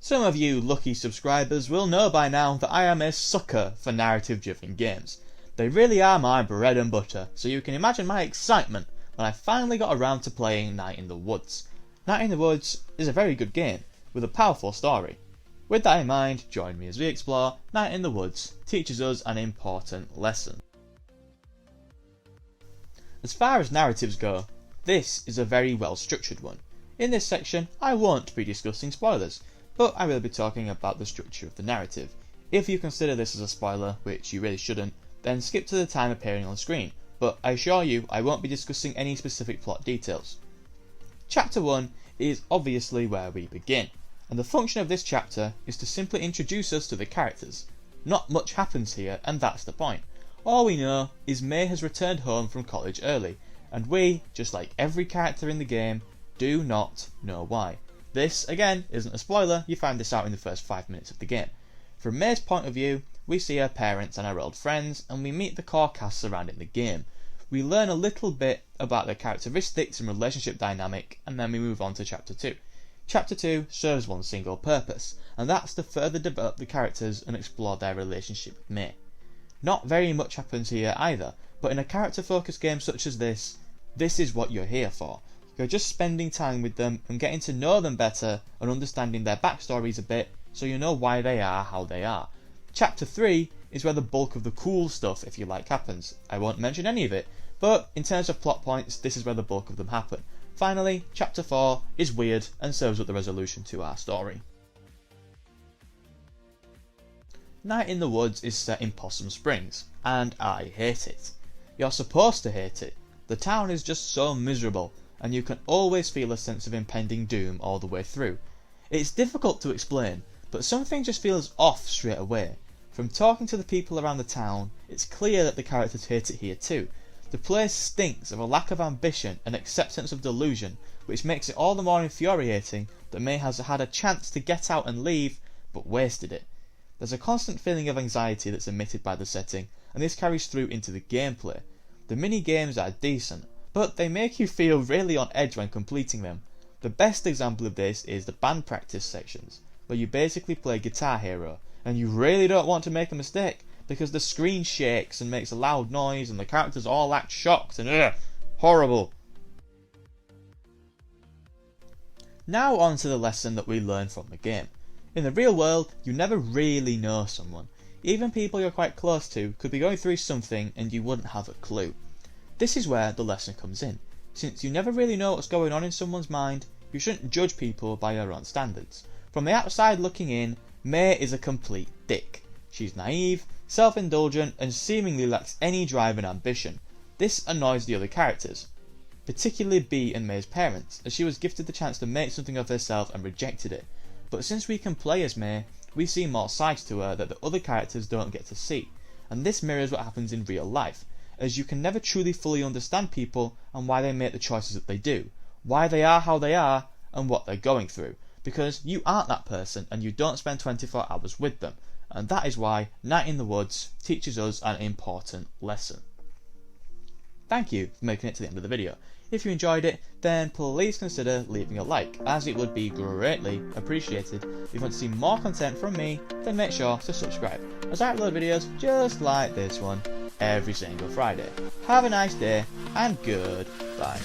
Some of you lucky subscribers will know by now that I am a sucker for narrative-driven games. They really are my bread and butter, so you can imagine my excitement when I finally got around to playing Night in the Woods. Night in the Woods is a very good game, with a powerful story. With that in mind, join me as we explore Night in the Woods teaches us an important lesson. As far as narratives go, this is a very well structured one. In this section, I won't be discussing spoilers, but I will be talking about the structure of the narrative. If you consider this as a spoiler, which you really shouldn't, then skip to the time appearing on screen, but I assure you I won't be discussing any specific plot details. Chapter 1 is obviously where we begin, and the function of this chapter is to simply introduce us to the characters. Not much happens here, and that's the point. All we know is May has returned home from college early, and we, just like every character in the game, do not know why. This, again, isn't a spoiler, you find this out in the first 5 minutes of the game. From May's point of view, we see her parents and her old friends, and we meet the core cast surrounding the game. We learn a little bit about their characteristics and relationship dynamic, and then we move on to Chapter 2. Chapter 2 serves one single purpose, and that's to further develop the characters and explore their relationship with May. Not very much happens here either, but in a character-focused game such as this is what you're here for. You're just spending time with them and getting to know them better and understanding their backstories a bit so you know why they are how they are. Chapter 3 is where the bulk of the cool stuff, if you like, happens. I won't mention any of it, but in terms of plot points, this is where the bulk of them happen. Finally, Chapter 4 is weird and serves up the resolution to our story. Night in the Woods is set in Possum Springs, and I hate it. You're supposed to hate it. The town is just so miserable, and you can always feel a sense of impending doom all the way through. It's difficult to explain, but something just feels off straight away. From talking to the people around the town, it's clear that the characters hate it here too. The place stinks of a lack of ambition and acceptance of delusion, which makes it all the more infuriating that May has had a chance to get out and leave, but wasted it. There's a constant feeling of anxiety that's emitted by the setting, and this carries through into the gameplay. The mini-games are decent, but they make you feel really on edge when completing them. The best example of this is the band practice sections, where you basically play Guitar Hero, and you really don't want to make a mistake, because the screen shakes and makes a loud noise and the characters all act shocked and horrible. Now on to the lesson that we learn from the game. In the real world, you never really know someone. Even people you're quite close to could be going through something and you wouldn't have a clue. This is where the lesson comes in. Since you never really know what's going on in someone's mind, you shouldn't judge people by your own standards. From the outside looking in, May is a complete dick. She's naive, self-indulgent, and seemingly lacks any drive and ambition. This annoys the other characters, particularly Bee and May's parents, as she was gifted the chance to make something of herself and rejected it. But since we can play as May, we see more sides to her that the other characters don't get to see, and this mirrors what happens in real life, as you can never truly fully understand people and why they make the choices that they do, why they are how they are, and what they're going through, because you aren't that person and you don't spend 24 hours with them, and that is why Night in the Woods teaches us an important lesson. Thank you for making it to the end of the video. If you enjoyed it, then please consider leaving a like, as it would be greatly appreciated. If you want to see more content from me, then make sure to subscribe, as I upload videos just like this one every single Friday. Have a nice day, and goodbye.